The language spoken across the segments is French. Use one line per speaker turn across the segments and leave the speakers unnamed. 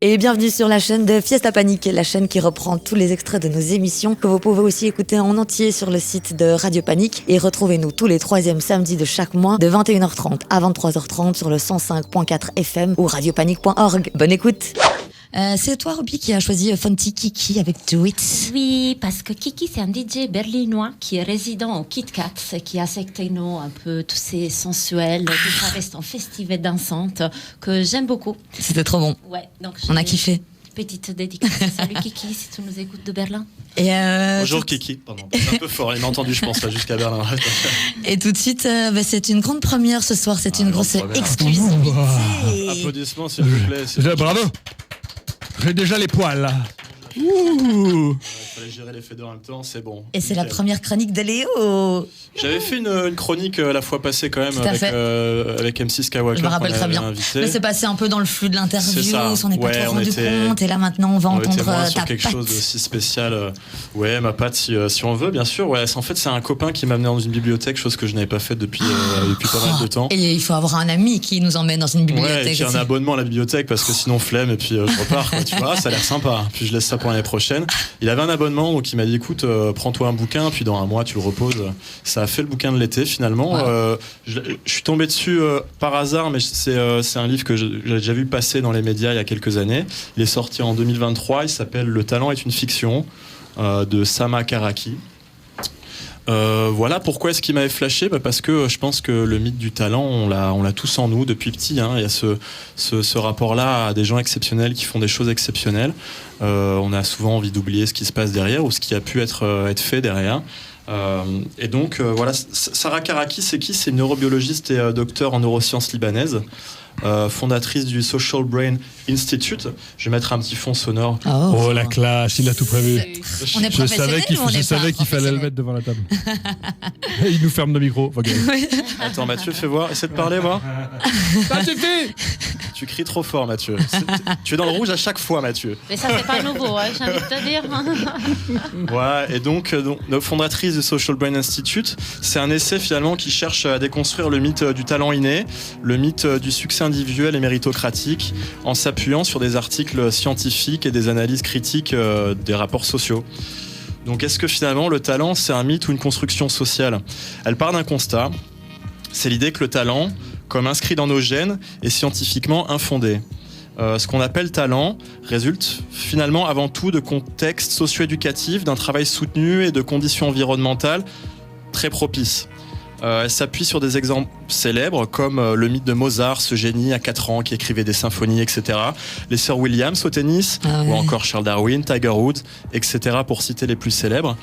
Et bienvenue sur la chaîne de Fiesta Panique, la chaîne qui reprend tous les extraits de nos émissions que vous pouvez aussi écouter en entier sur le site de Radio Panique. Et retrouvez-nous tous les troisièmes samedis de chaque mois de 21h30 à 23h30 sur le 105.4 FM ou radiopanique.org. Bonne écoute. C'est toi, Ruby, qui a choisi Fonty Kiki avec Do It.
Oui, parce que Kiki, c'est un DJ berlinois qui est résident au Kit Kat, qui a ses techno un peu tous ces sensuels, tout ça reste en festival dansante, que j'aime beaucoup.
C'était trop bon.
Ouais, donc
on a kiffé.
Petite dédicace. Salut Kiki, si tu nous écoutes de Berlin.
Et
bonjour Kiki, pardon. C'est un peu fort, il m'a entendu, je pense, là, jusqu'à Berlin.
Et tout de suite, c'est une grande première ce soir, c'est une grosse exclusivité.
Applaudissements, s'il vous plaît.
Bravo. J'ai déjà les poils. Ouh.
Il fallait gérer les feux en même temps, c'est bon.
Et c'est la première chronique de Léo.
J'avais fait une chronique la fois passée quand même avec MC Skywalker.
Je me rappelle très bien. Mais c'est passé un peu dans le flux de l'interview, on s'en est pas trop rendu compte. Et là maintenant on va entendre ta
quelque
patte.
chose aussi spécial. Ouais, ma patte si on veut, bien sûr. Ouais, en fait c'est un copain qui m'a amené dans une bibliothèque, chose que je n'avais pas faite depuis pas mal de temps.
Et il faut avoir un ami qui nous emmène dans une bibliothèque.
Ouais, et qui a un abonnement à la bibliothèque parce que sinon flemme et puis je repars. Quoi, tu vois, ça a l'air sympa. Puis je laisse ça pour l'année prochaine. Il avait un abonnement donc il m'a dit écoute, prends-toi un bouquin puis dans un mois tu le reposes. Ça a fait le bouquin de l'été finalement. Ouais. Je suis tombé dessus par hasard, mais c'est un livre que j'ai déjà vu passer dans les médias il y a quelques années. Il est sorti en 2023. Il s'appelle Le talent est une fiction de Sama Karaki. Voilà pourquoi est-ce qu'il m'avait flashé, parce que je pense que le mythe du talent on l'a tous en nous depuis petit, hein. Il y a ce rapport-là à des gens exceptionnels qui font des choses exceptionnelles. On a souvent envie d'oublier ce qui se passe derrière ou ce qui a pu être fait derrière. Et donc voilà, Sarah Karaki, c'est qui ? C'est une neurobiologiste et docteur en neurosciences libanaise, fondatrice du Social Brain Institute. Je vais mettre un petit fond sonore.
Oh la classe, il a tout prévu.
On est professionnels ou on est pas?
Je savais qu'il fallait le mettre devant la table. Il nous ferme le micro. Okay.
Attends Mathieu, fais voir, essaie de parler voir.
Ça suffit.
Tu cries trop fort Mathieu. Tu es dans le rouge à chaque fois Mathieu.
Mais ça c'est pas nouveau, hein, j'ai envie de te dire.
Ouais, et donc fondatrice du Social Brain Institute, c'est un essai finalement qui cherche à déconstruire le mythe du talent inné, le mythe du succès individuel et méritocratique, en s'appuyant sur des articles scientifiques et des analyses critiques des rapports sociaux. Donc est-ce que finalement le talent c'est un mythe ou une construction sociale ? Elle part d'un constat, c'est l'idée que le talent, comme inscrit dans nos gènes, est scientifiquement infondé. Ce qu'on appelle talent résulte finalement avant tout de contextes socio-éducatifs, d'un travail soutenu et de conditions environnementales très propices. Elle s'appuie sur des exemples célèbres comme le mythe de Mozart, ce génie à 4 ans qui écrivait des symphonies, etc. Les sœurs Williams au tennis, ou encore Charles Darwin, Tiger Woods, etc. pour citer les plus célèbres,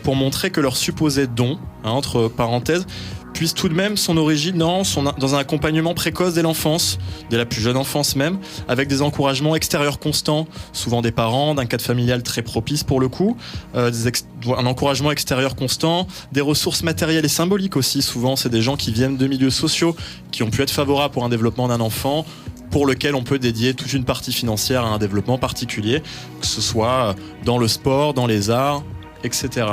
pour montrer que leur supposé don, entre parenthèses, puise tout de même son origine dans un accompagnement précoce dès l'enfance, dès la plus jeune enfance même, avec des encouragements extérieurs constants, souvent des parents, d'un cadre familial très propice pour le coup, un encouragement extérieur constant, des ressources matérielles et symboliques aussi, souvent c'est des gens qui viennent de milieux sociaux, qui ont pu être favorables pour un développement d'un enfant, pour lequel on peut dédier toute une partie financière à un développement particulier, que ce soit dans le sport, dans les arts, etc.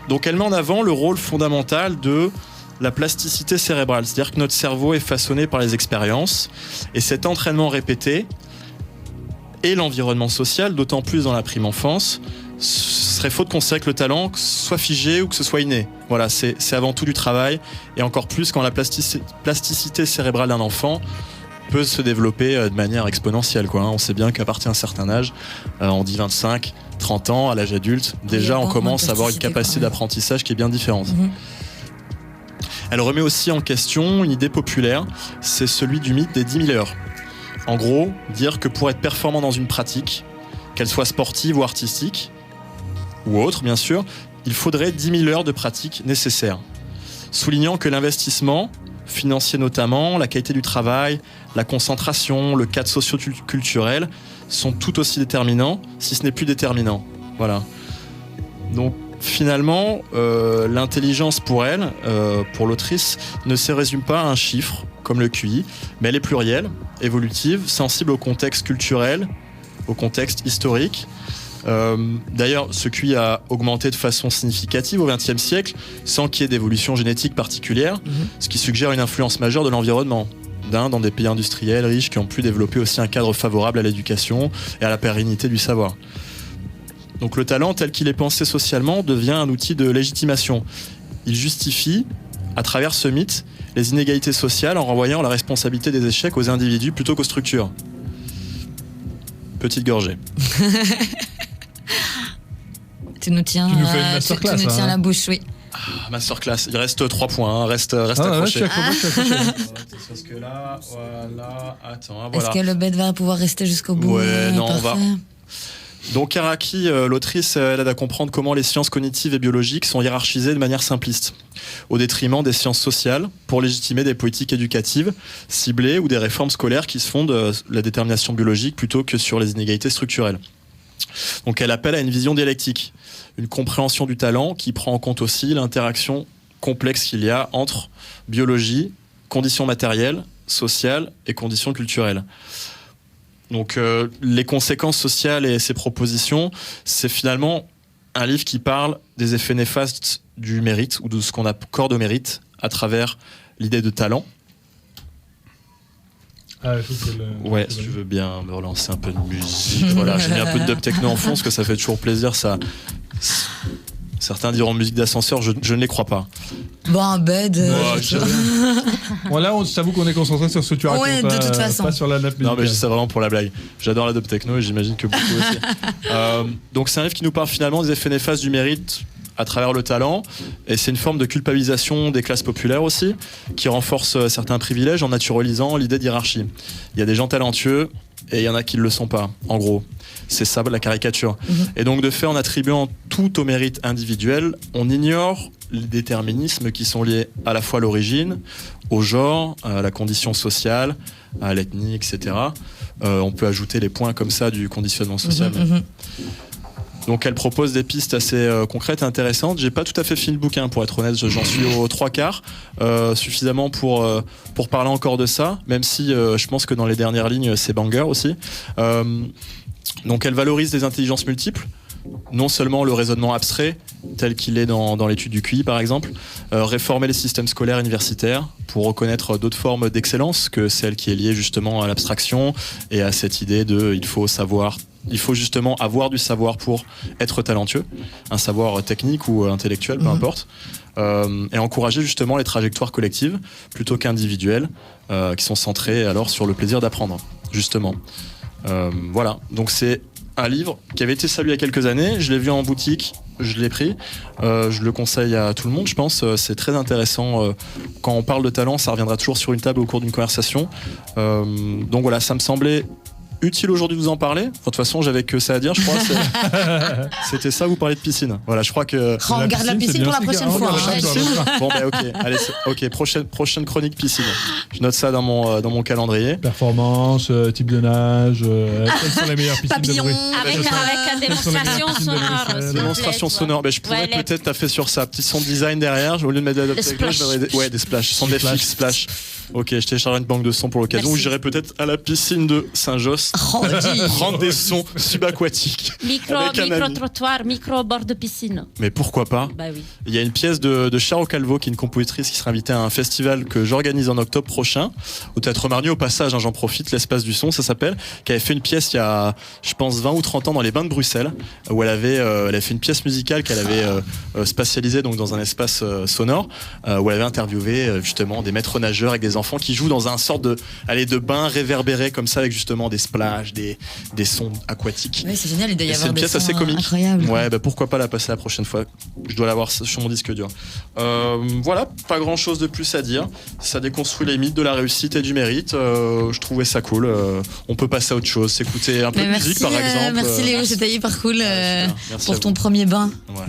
Donc elle met en avant le rôle fondamental de la plasticité cérébrale, c'est-à-dire que notre cerveau est façonné par les expériences et cet entraînement répété et l'environnement social, d'autant plus dans la prime enfance, ce serait faux de considérer que le talent soit figé ou que ce soit inné. Voilà, c'est avant tout du travail et encore plus quand la plasticité cérébrale d'un enfant peut se développer de manière exponentielle, quoi. On sait bien qu'à partir d'un certain âge, on dit 25, 30 ans, à l'âge adulte, déjà on commence à avoir une capacité d'apprentissage qui est bien différente. Elle remet aussi en question une idée populaire, c'est celui du mythe des 10 000 heures. En gros, dire que pour être performant dans une pratique, qu'elle soit sportive ou artistique, ou autre bien sûr, il faudrait 10 000 heures de pratique nécessaires. Soulignant que l'investissement, financier notamment, la qualité du travail, la concentration, le cadre socio-culturel sont tout aussi déterminants, si ce n'est plus déterminants. Voilà. Donc finalement, l'intelligence pour elle, pour l'autrice, ne se résume pas à un chiffre, comme le QI, mais elle est plurielle, évolutive, sensible au contexte culturel, au contexte historique. D'ailleurs, ce QI a augmenté de façon significative au XXe siècle, sans qu'il y ait d'évolution génétique particulière, ce qui suggère une influence majeure de l'environnement. d'Inde, dans des pays industriels riches qui ont pu développer aussi un cadre favorable à l'éducation et à la pérennité du savoir. Donc le talent, tel qu'il est pensé socialement, devient un outil de légitimation. Il justifie, à travers ce mythe, les inégalités sociales en renvoyant la responsabilité des échecs aux individus plutôt qu'aux structures. Petite gorgée.
Tu nous tiens,
Tu nous fais une masterclass,
tu nous tiens
hein.
la bouche, oui.
Masterclass, il reste 3 points, reste accroché.
Je suis accroché.
Parce que là, voilà, attends, voilà.
Est-ce que le bête va pouvoir rester jusqu'au bout?
Ouais, non, on va.
Parfait.
Donc Araki, l'autrice, elle aide à comprendre comment les sciences cognitives et biologiques sont hiérarchisées de manière simpliste, au détriment des sciences sociales, pour légitimer des politiques éducatives ciblées ou des réformes scolaires qui se fondent sur la détermination biologique plutôt que sur les inégalités structurelles. Donc elle appelle à une vision dialectique, une compréhension du talent qui prend en compte aussi l'interaction complexe qu'il y a entre biologie, conditions matérielles, sociales et conditions culturelles. Donc les conséquences sociales et ses propositions, c'est finalement un livre qui parle des effets néfastes du mérite ou de ce qu'on accorde au mérite à travers l'idée de talent. Ouais, si tu veux bien me relancer un peu de musique. Voilà, j'ai mis un peu de dub techno en fond parce que ça fait toujours plaisir. Ça. Certains diront musique d'ascenseur, je ne les crois pas.
Bon, bed.
Là, on t'avoue qu'on est concentré sur ce que tu racontes.
Ouais, de toute façon.
Pas sur la nappe musicale.
Non, mais je dis ça vraiment pour la blague. J'adore la dub techno et j'imagine que beaucoup aussi. Donc c'est un livre qui nous parle finalement des effets néfastes du mérite à travers le talent, et c'est une forme de culpabilisation des classes populaires aussi, qui renforce certains privilèges en naturalisant l'idée d'hierarchie. Il y a des gens talentueux et il y en a qui ne le sont pas, en gros. C'est ça la caricature. Et donc de fait, en attribuant tout au mérite individuel, on ignore les déterminismes qui sont liés à la fois à l'origine, au genre, à la condition sociale, à l'ethnie, etc. On peut ajouter les points comme ça du conditionnement social. Donc elle propose des pistes assez concrètes et intéressantes. J'ai pas tout à fait fini le bouquin, pour être honnête, j'en suis aux 3/4, suffisamment pour parler encore de ça, même si je pense que dans les dernières lignes c'est banger aussi. Donc elle valorise les intelligences multiples, non seulement le raisonnement abstrait tel qu'il est dans l'étude du QI par exemple, réformer les systèmes scolaires universitaires pour reconnaître d'autres formes d'excellence que celle qui est liée justement à l'abstraction et à cette idée de il faut justement avoir du savoir pour être talentueux, un savoir technique ou intellectuel, peu importe, et encourager justement les trajectoires collectives plutôt qu'individuelles, qui sont centrées alors sur le plaisir d'apprendre, justement. Voilà, donc c'est un livre qui avait été salué il y a quelques années, je l'ai vu en boutique, je l'ai pris, je le conseille à tout le monde, je pense, c'est très intéressant. Quand on parle de talent, ça reviendra toujours sur une table au cours d'une conversation. Donc voilà, ça me semblait utile aujourd'hui de vous en parler. De toute façon, j'avais que ça à dire, je crois. C'était ça, vous parlez de piscine. Voilà, je crois que.
On garde la piscine pour la prochaine fois.
Bon, ben ok, prochaine chronique piscine. Je note ça dans mon calendrier.
Performance, type de nage, quelles sont les meilleures piscines de bruit?
Avec une démonstration sonore.
Démonstration sonore. Ben, je pourrais peut-être taffer sur ça. Petit son design derrière. Au lieu de mettre des splash. Son des fixes splash. Ok, je téléchargerai une banque de sons pour l'occasion. Ou j'irai peut-être à la piscine de Saint-Josse. Prendre des sons subaquatiques.
Micro-trottoir, micro-bord de piscine.
Mais pourquoi pas?
Bah oui.
Il y a une pièce de Charo Calvo, qui est une compositrice qui sera invitée à un festival que j'organise en octobre prochain, au Théâtre Marnier, au passage, j'en profite, l'Espace du Son, ça s'appelle, qui avait fait une pièce il y a, je pense, 20 ou 30 ans dans les bains de Bruxelles, où elle avait fait une pièce musicale qu'elle avait spatialisée donc, dans un espace sonore, où elle avait interviewé justement des maîtres nageurs avec des enfants qui jouent dans un sorte de bain réverbéré comme ça, avec justement des splashs, des sons aquatiques.
Oui, c'est génial, il doit y avoir
c'est une
des
pièce
sons
assez comique.
Incroyables.
Ouais, bah pourquoi pas la passer la prochaine fois. Je dois l'avoir sur mon disque dur. Voilà, pas grand chose de plus à dire. Ça déconstruit les mythes de la réussite et du mérite. Je trouvais ça cool. On peut passer à autre chose, s'écouter un peu de musique par exemple.
Merci Léo, c'était hyper cool
Merci
pour ton premier bain.
Ouais.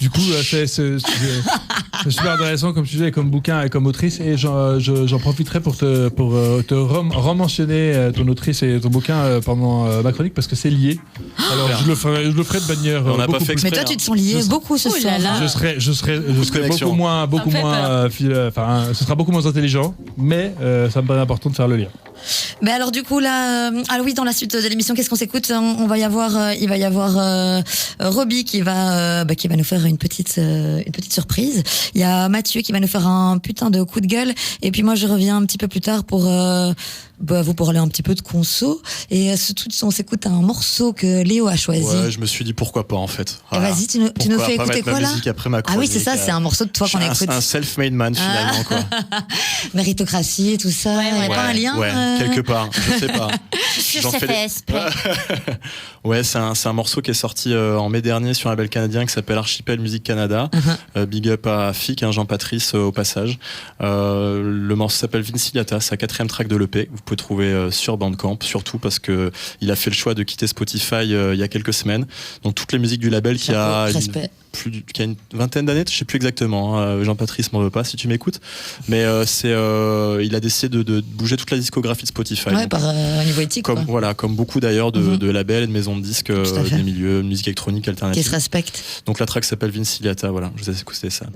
Du coup, c'est super intéressant comme sujet, comme bouquin et comme autrice. Et j'en profiterai pour te rementionner ton autrice et ton bouquin pendant ma chronique parce que c'est lié. Alors je le ferai de manière.
On n'a pas fait exprès.
Mais toi, tu te sens lié beaucoup ce soir.
Je serai beaucoup moins. Ce sera beaucoup moins intelligent, mais ça me paraît important de faire le lien.
Mais alors du coup là, oui, dans la suite de l'émission, qu'est-ce qu'on s'écoute? Il va y avoir Robbie qui va nous faire une petite surprise. Il y a Mathieu qui va nous faire un putain de coup de gueule. Et puis moi je reviens un petit peu plus tard pour vous parler un petit peu de conso. Et on s'écoute un morceau que Léo a choisi.
Ouais, je me suis dit pourquoi pas en fait. Voilà.
Vas-y, tu nous fais écouter quoi là?
Après ma chronique,
oui, c'est ça, c'est un morceau de toi qu'on écoute.
Un self-made man finalement quoi.
Méritocratie, tout ça. Il n'y a pas un lien
quelque part, je sais pas.
J'en fais exprès.
Ouais, c'est un morceau qui est sorti en mai dernier sur un label canadien qui s'appelle Archipel Music Canada. Big up à Fic, Jean-Patrice au passage. Le morceau s'appelle Vinciliata, c'est la 4e track de l'EP. Vous pouvez trouver sur Bandcamp, surtout parce que il a fait le choix de quitter Spotify il y a quelques semaines. Donc toutes les musiques du label qui a une vingtaine d'années, je sais plus exactement. Jean-Patrice m'en veut pas si tu m'écoutes, mais il a décidé de bouger toute la discographie de Spotify.
Ouais, par niveau éthique.
Comme beaucoup d'ailleurs de labels et de maisons de disques des milieux de musique électronique alternative.
Qui se respectent.
Donc la track s'appelle Vinciliata. Voilà, je vous ai écouté ça.